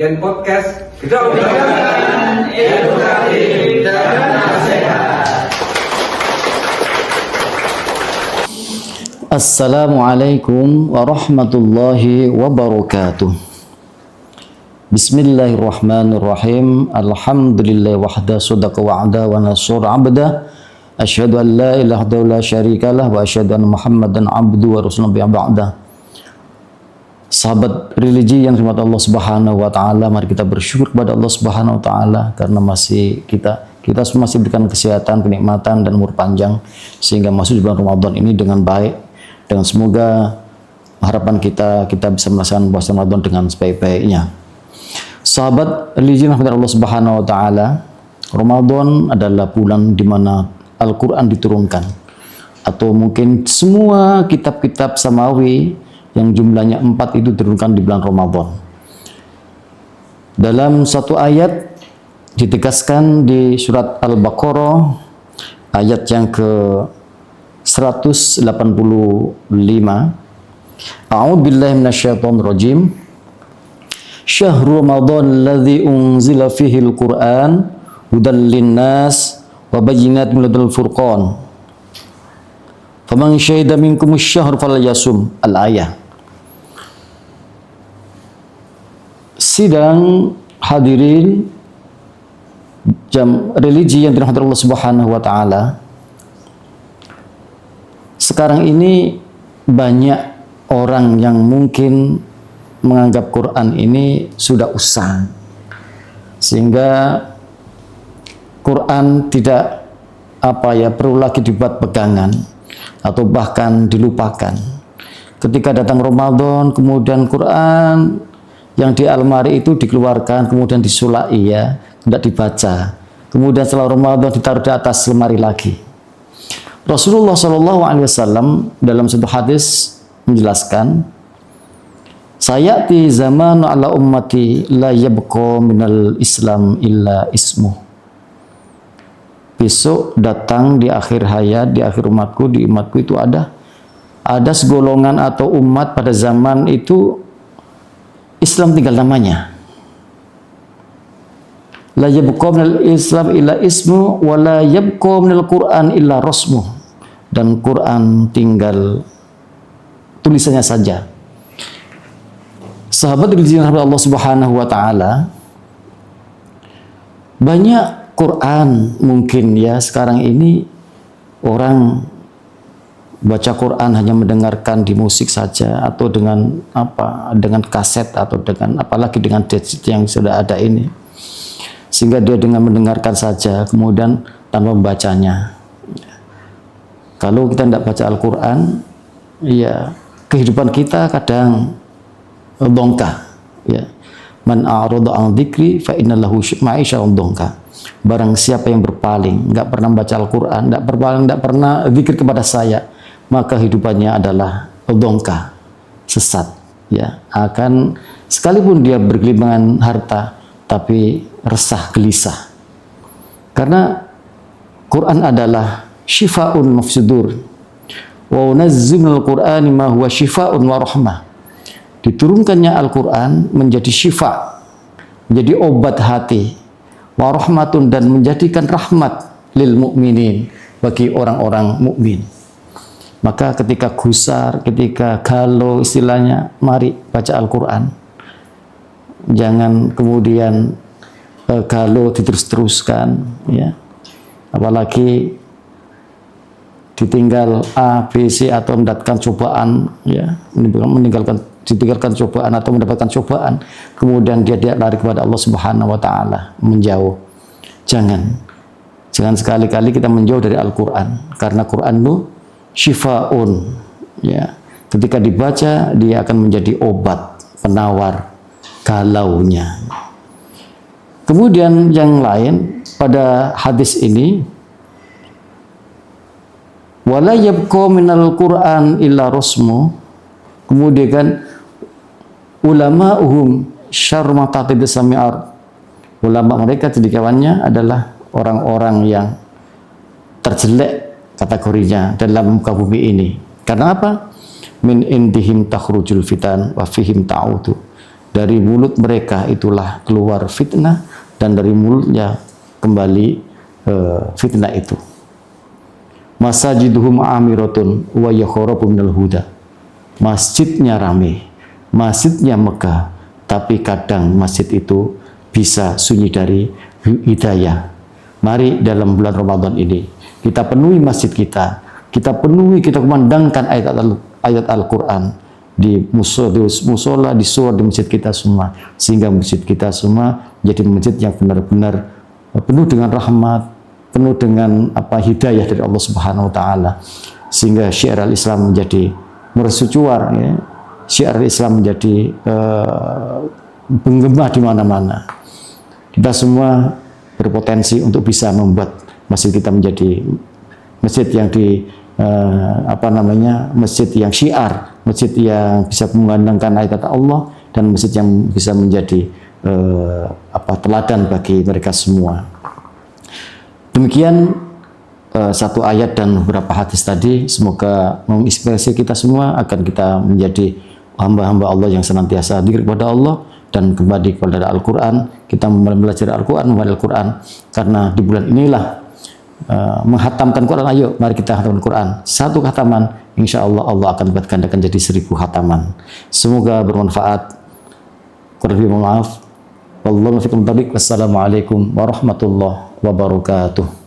Gen Podcast Kedokteran Edukatif dan Nasihat. Assalamualaikum warahmatullahi wabarakatuh. Bismillahirrahmanirrahim. Alhamdulillah wahda sadaqa wa'ada wa nasur abda. Asyhadu an la ilaha illallah syarikalah wa asyhadu anna Muhammadan abdu wa rasuluhu ba'da. Sahabat religi yang dirahmati Allah Subhanahu wa taala, mari kita bersyukur kepada Allah Subhanahu wa taala karena kita semua masih diberikan kesehatan, kenikmatan dan umur panjang sehingga masuk di bulan Ramadan ini dengan baik, dan semoga harapan kita bisa melaksanakan puasa Ramadan dengan sebaik-baiknya. Sahabat religi yang dirahmati Allah Subhanahu wa taala, Ramadan adalah bulan di mana Al-Qur'an diturunkan, atau mungkin semua kitab-kitab samawi yang jumlahnya 4 itu diturunkan di bulan Ramadan. Dalam satu ayat ditegaskan di surat Al-Baqarah ayat yang ke 185, A'udzu billahi minasyaitonir rajim. Syahrul Ramadan alladzi unzila fihil Qur'an hudal linnas wa bayyinatin minal furqan. Faman syahida minkumus syahr falyasum. Al-ayah. Sidang hadirin jam religi yang dirahmati Allah Subhanahu wa taala. Sekarang ini banyak orang yang mungkin menganggap Quran ini sudah usang, sehingga Quran tidak perlu lagi dibuat pegangan atau bahkan dilupakan. Ketika datang Ramadan, kemudian Quran yang di almari itu dikeluarkan, kemudian disulai, tidak dibaca. Kemudian setelah Ramadan ditaruh di atas lemari lagi. Rasulullah SAW dalam satu hadis menjelaskan, sayati zaman ala ummati la yabqa minal Islam illa ismuh. Besok datang di akhir hayat, di akhir umatku, di umatku itu ada segolongan atau umat pada zaman itu Islam tinggal namanya. La yabqa minal Islam illa ismu wa la yabqa minal Qur'an illa rasmuh. Dan Quran tinggal tulisannya saja. Sahabat religi Allah Subhanahu wa taala, banyak Quran mungkin sekarang ini orang baca Quran hanya mendengarkan di musik saja, atau dengan kaset, atau dengan apalagi dengan gadget yang sudah ada ini, sehingga dia dengan mendengarkan saja kemudian tanpa membacanya. Kalau kita tidak baca Al-Quran, kehidupan kita kadang dongkah. Man a'rada an dzikri fa inna lahu ma'isyatan dongkah. Barang siapa yang berpaling, nggak pernah membaca Al-Quran, nggak pernah zikir kepada saya, maka hidupannya adalah dongkah, sesat. Akan sekalipun dia bergelimangan harta, tapi resah gelisah. Karena Quran adalah syifaun mafsudur wa unazzilul Qur'ani ma huwa syifaun wa rahmah. Diturunkannya Al-Quran menjadi syifa, menjadi obat hati, wa rahmatun, dan menjadikan rahmat lil mu'minin, bagi orang-orang mukmin. Maka ketika gusar, ketika galau istilahnya, mari baca Al-Quran. Jangan kemudian galau diterus-teruskan, apalagi ditinggal A, B, C, atau mendapatkan cobaan, ditinggalkan cobaan atau mendapatkan cobaan, kemudian dia lari kepada Allah Subhanahu wa taala, menjauh. Jangan sekali-kali kita menjauh dari Al-Quran, karena Quran itu syifaun. Ketika dibaca, dia akan menjadi obat penawar galaunya. Kemudian yang lain pada hadis ini, wala yabqa minal Qur'an illa rasmu. Kemudian ulama'uhum syarru ma tatib sami'ar. Ulama mereka tidikawannya adalah orang-orang yang terjelek kategorinya dalam muka bumi ini. Karena apa? Min indihim takhrujul fitan wa fihim ta'udu. Dari mulut mereka itulah keluar fitnah, dan dari mulutnya kembali fitnah itu. Masajiduhum amiratun wa yakharabu minal huda. Masjidnya rame, masjidnya megah, tapi kadang masjid itu bisa sunyi dari hidayah. Mari dalam bulan Ramadan ini kita penuhi masjid kita penuhi, kita kumandangkan ayat Al-Quran di musola, di surah, di masjid kita semua, sehingga masjid kita semua jadi masjid yang benar-benar penuh dengan rahmat, penuh dengan hidayah dari Allah Subhanahu wa taala, sehingga syiar al-Islam menjadi mercusuar, ya. Syiar Islam menjadi menggema di mana-mana. Kita semua berpotensi untuk bisa membuat masjid kita menjadi masjid yang masjid yang syiar, masjid yang bisa mengandangkan ayat Allah, dan masjid yang bisa menjadi teladan bagi mereka semua. Demikian satu ayat dan beberapa hadis tadi, semoga menginspirasi kita semua akan kita menjadi hamba-hamba Allah yang senantiasa dzikir kepada Allah dan kembali kepada Al-Quran. Kita belajar Al-Quran, membaca Al-Quran, karena di bulan inilah menghatamkan Quran. Ayo, mari kita hatamkan Quran. Satu khataman, insya Allah Allah akan buat gandakan jadi 1000 khataman. Semoga bermanfaat. Kurang lebih maaf. Wassalamualaikum warahmatullahi wabarakatuh.